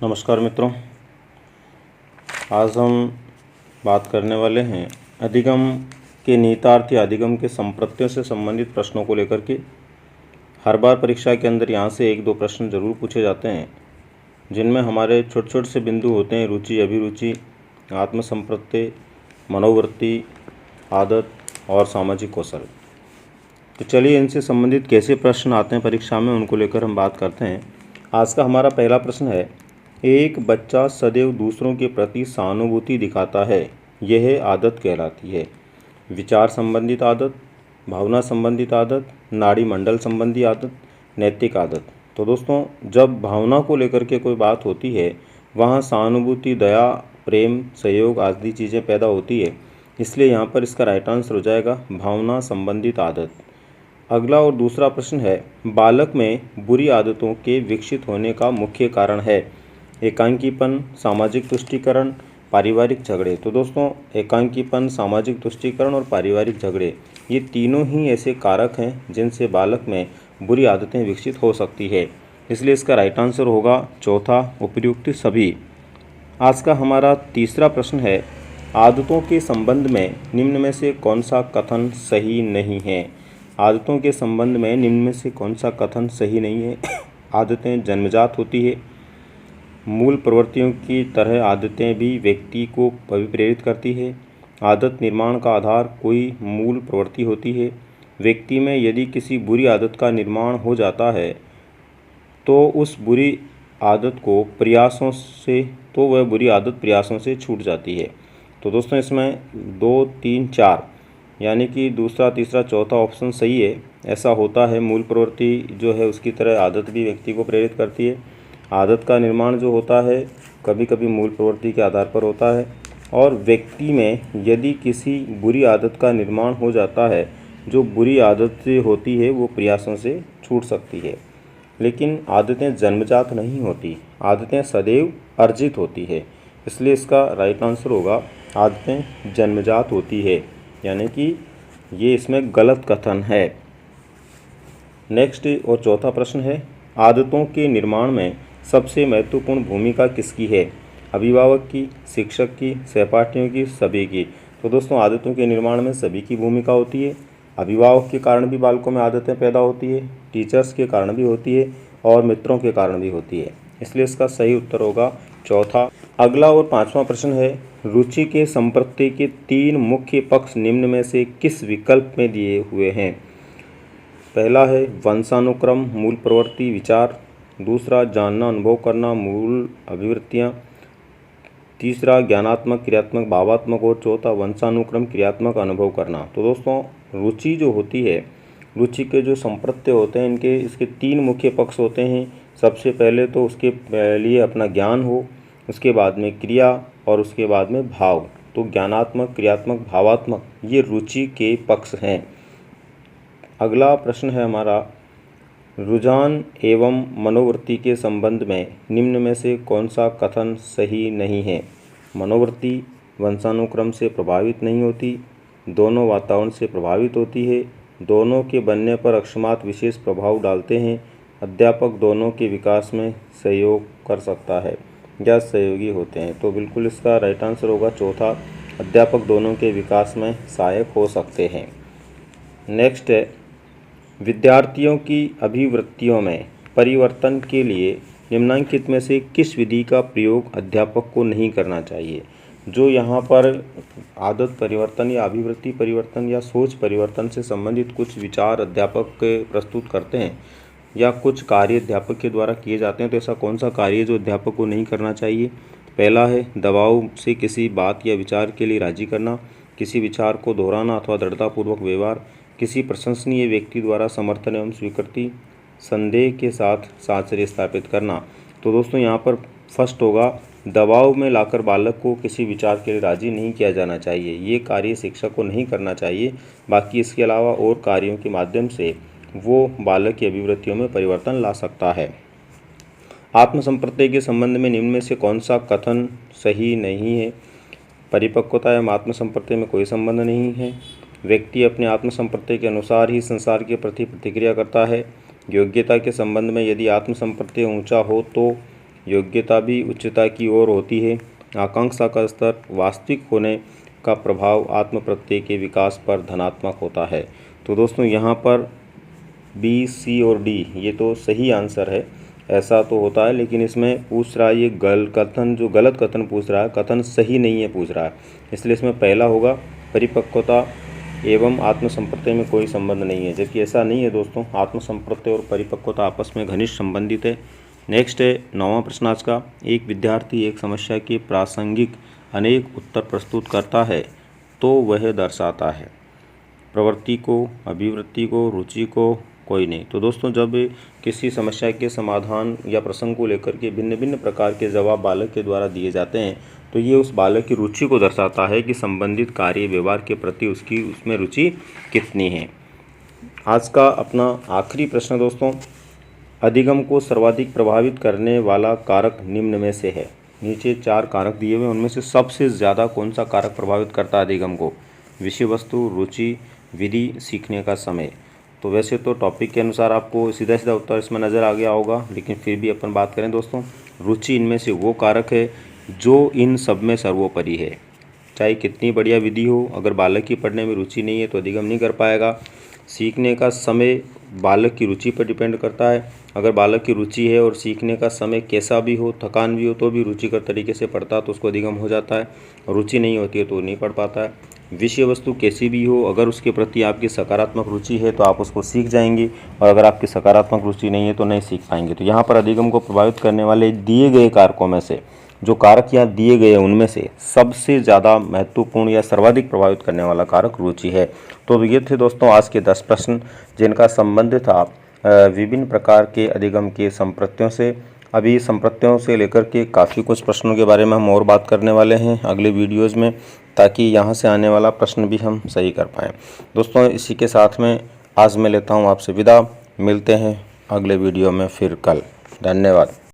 नमस्कार मित्रों, आज हम बात करने वाले हैं अधिगम के निहितार्थ या अधिगम के संप्रत्ययों से संबंधित प्रश्नों को लेकर के। हर बार परीक्षा के अंदर यहाँ से एक दो प्रश्न जरूर पूछे जाते हैं जिनमें हमारे छोटे छोटे से बिंदु होते हैं: रुचि, अभिरुचि, आत्म संप्रत्यय, मनोवृत्ति, आदत और सामाजिक कौशल। तो चलिए इनसे संबंधित कैसे प्रश्न आते हैं परीक्षा में, उनको लेकर हम बात करते हैं। आज का हमारा पहला प्रश्न है: एक बच्चा सदैव दूसरों के प्रति सहानुभूति दिखाता है, यह आदत कहलाती है। विचार संबंधित आदत, भावना संबंधित आदत, नाड़ी मंडल संबंधी आदत, नैतिक आदत। तो दोस्तों, जब भावना को लेकर के कोई बात होती है वहाँ सहानुभूति, दया, प्रेम, सहयोग आदि चीज़ें पैदा होती है, इसलिए यहाँ पर इसका राइट आंसर हो जाएगा भावना संबंधित आदत। अगला और दूसरा प्रश्न है: बालक में बुरी आदतों के विकसित होने का मुख्य कारण है एकांकीपन, सामाजिक तुष्टीकरण, पारिवारिक झगड़े। तो दोस्तों, एकांकीपन, सामाजिक तुष्टीकरण और पारिवारिक झगड़े, ये तीनों ही ऐसे कारक हैं जिनसे बालक में बुरी आदतें विकसित हो सकती है, इसलिए इसका राइट आंसर होगा चौथा, उपर्युक्त सभी। आज का हमारा तीसरा प्रश्न है: आदतों के संबंध में निम्न में से कौन सा कथन सही नहीं है? आदतों के संबंध में निम्न में से कौन सा कथन सही नहीं है? आदतें जन्मजात होती है। मूल प्रवृत्तियों की तरह आदतें भी व्यक्ति को अभिप्रेरित करती है। आदत निर्माण का आधार कोई मूल प्रवृत्ति होती है। व्यक्ति में यदि किसी बुरी आदत का निर्माण हो जाता है तो उस बुरी आदत को वह बुरी आदत प्रयासों से छूट जाती है। तो दोस्तों, इसमें 2, 3, 4 यानी कि दूसरा, तीसरा, चौथा ऑप्शन सही है। ऐसा होता है, मूल प्रवृत्ति जो है उसकी तरह आदत भी व्यक्ति को प्रेरित करती है। आदत का निर्माण जो होता है कभी कभी मूल प्रवृत्ति के आधार पर होता है, और व्यक्ति में यदि किसी बुरी आदत का निर्माण हो जाता है, जो बुरी आदत से होती है वो प्रयासों से छूट सकती है। लेकिन आदतें जन्मजात नहीं होती, आदतें सदैव अर्जित होती है, इसलिए इसका राइट आंसर होगा आदतें जन्मजात होती है, यानी कि ये इसमें गलत कथन है। नेक्स्ट और चौथा प्रश्न है: आदतों के निर्माण में सबसे महत्वपूर्ण भूमिका किसकी है? अभिभावक की, शिक्षक की, सहपाठियों की, सभी की। तो दोस्तों, आदतों के निर्माण में सभी की भूमिका होती है। अभिभावक के कारण भी बालकों में आदतें पैदा होती है, टीचर्स के कारण भी होती है और मित्रों के कारण भी होती है, इसलिए इसका सही उत्तर होगा चौथा। अगला और पांचवा प्रश्न है: रुचि के संप्रत्यय के 3 मुख्य पक्ष निम्न में से किस विकल्प में दिए हुए हैं? पहला है वंशानुक्रम, मूल प्रवृत्ति, विचार। दूसरा, जानना, अनुभव करना, मूल अभिवृत्तियाँ। तीसरा, ज्ञानात्मक, क्रियात्मक, भावात्मक। और चौथा, वंशानुक्रम, क्रियात्मक, अनुभव करना। तो दोस्तों, रुचि जो होती है, रुचि के जो संप्रत्यय होते हैं इसके 3 मुख्य पक्ष होते हैं। सबसे पहले तो उसके लिए अपना ज्ञान हो, उसके बाद में क्रिया और उसके बाद में भाव। तो ज्ञानात्मक, क्रियात्मक, भावात्मक, ये रुचि के पक्ष हैं। अगला प्रश्न है हमारा: रुझान एवं मनोवृत्ति के संबंध में निम्न में से कौन सा कथन सही नहीं है? मनोवृत्ति वंशानुक्रम से प्रभावित नहीं होती, दोनों वातावरण से प्रभावित होती है, दोनों के बनने पर अकस्मात विशेष प्रभाव डालते हैं, अध्यापक दोनों के विकास में सहयोग कर सकता है या सहयोगी होते हैं। तो बिल्कुल इसका राइट आंसर होगा चौथा, अध्यापक दोनों के विकास में सहायक हो सकते हैं। नेक्स्ट है: विद्यार्थियों की अभिवृत्तियों में परिवर्तन के लिए निम्नलिखित में से किस विधि का प्रयोग अध्यापक को नहीं करना चाहिए? जो यहाँ पर आदत परिवर्तन या अभिवृत्ति परिवर्तन या सोच परिवर्तन से संबंधित कुछ विचार अध्यापक प्रस्तुत करते हैं या कुछ कार्य अध्यापक के द्वारा किए जाते हैं, तो ऐसा कौन सा कार्य जो अध्यापक को नहीं करना चाहिए? पहला है दबाव से किसी बात या विचार के लिए राजी करना, किसी विचार को दोहराना अथवा दृढ़तापूर्वक व्यवहार, किसी प्रशंसनीय व्यक्ति द्वारा समर्थन एवं स्वीकृति, संदेह के साथ साहचर्य स्थापित करना। तो दोस्तों, यहाँ पर फर्स्ट होगा, दबाव में लाकर बालक को किसी विचार के लिए राजी नहीं किया जाना चाहिए, ये कार्य शिक्षक को नहीं करना चाहिए। बाकी इसके अलावा और कार्यों के माध्यम से वो बालक की अभिवृत्तियों में परिवर्तन ला सकता है। आत्मसंप्रत्यय के संबंध में निम्न में से कौन सा कथन सही नहीं है? परिपक्वता एवं आत्मसंप्रत्यय में कोई संबंध नहीं है। व्यक्ति अपने आत्मसंप्रत्यय के अनुसार ही संसार के प्रति प्रतिक्रिया करता है। योग्यता के संबंध में यदि आत्मसंप्रत्यय ऊंचा हो तो योग्यता भी उच्चता की ओर होती है। आकांक्षा का स्तर वास्तविक होने का प्रभाव आत्म प्रत्यय के विकास पर धनात्मक होता है। तो दोस्तों यहाँ पर बी, सी और डी ये तो सही आंसर है, ऐसा तो होता है, लेकिन इसमें पूछ रहा है ये कथन, जो गलत कथन पूछ रहा है, कथन सही नहीं है पूछ रहा है, इसलिए इसमें पहला होगा परिपक्वता एवं आत्मसंप्रत्यय में कोई संबंध नहीं है, जबकि ऐसा नहीं है दोस्तों। आत्मसंप्रत्यय और परिपक्वता आपस में घनिष्ठ संबंधित है। नेक्स्ट है 9वां प्रश्न आज का। एक विद्यार्थी एक समस्या के प्रासंगिक अनेक उत्तर प्रस्तुत करता है तो वह दर्शाता है प्रवृत्ति को, अभिवृत्ति को, रुचि को, कोई नहीं। तो दोस्तों जब किसी समस्या के समाधान या प्रसंग को लेकर के भिन्न भिन्न प्रकार के जवाब बालक के द्वारा दिए जाते हैं तो ये उस बालक की रुचि को दर्शाता है कि संबंधित कार्य व्यवहार के प्रति उसकी उसमें रुचि कितनी है। आज का अपना आखिरी प्रश्न दोस्तों, अधिगम को सर्वाधिक प्रभावित करने वाला कारक निम्न में से है। नीचे 4 कारक दिए हुए, उनमें से सबसे ज़्यादा कौन सा कारक प्रभावित करता है अधिगम को? विषय वस्तु, रुचि, विधि, सीखने का समय। तो वैसे तो टॉपिक के अनुसार आपको सीधा सीधा उत्तर इसमें नज़र आ गया होगा, लेकिन फिर भी अपन बात करें दोस्तों, रुचि इनमें से वो कारक है जो इन सब में सर्वोपरि है। चाहे कितनी बढ़िया विधि हो, अगर बालक की पढ़ने में रुचि नहीं है तो अधिगम नहीं कर पाएगा। सीखने का समय बालक की रुचि पर डिपेंड करता है। अगर बालक की रुचि है और सीखने का समय कैसा भी हो, थकान भी हो, तो भी रुचिकर तरीके से पढ़ता है तो उसको अधिगम हो जाता है। रुचि नहीं होती है तो नहीं पढ़ पाता है। विषय वस्तु कैसी भी हो, अगर उसके प्रति आपकी सकारात्मक रुचि है तो आप उसको सीख जाएंगे, और अगर आपकी सकारात्मक रुचि नहीं है तो नहीं सीख पाएंगे। तो यहाँ पर अधिगम को प्रभावित करने वाले दिए गए कारकों में से, जो कारक यहाँ दिए गए उनमें से सबसे ज़्यादा महत्वपूर्ण या सर्वाधिक प्रभावित करने वाला कारक रुचि है। तो ये थे दोस्तों आज के 10 प्रश्न, जिनका संबंध था विभिन्न प्रकार के अधिगम के संप्रत्ययों से। अभी संप्रत्ययों से लेकर के काफ़ी कुछ प्रश्नों के बारे में हम और बात करने वाले हैं अगले वीडियोज़ में, ताकि यहाँ से आने वाला प्रश्न भी हम सही कर पाएँ। दोस्तों इसी के साथ में आज मैं लेता हूँ आपसे विदा। मिलते हैं अगले वीडियो में फिर कल। धन्यवाद।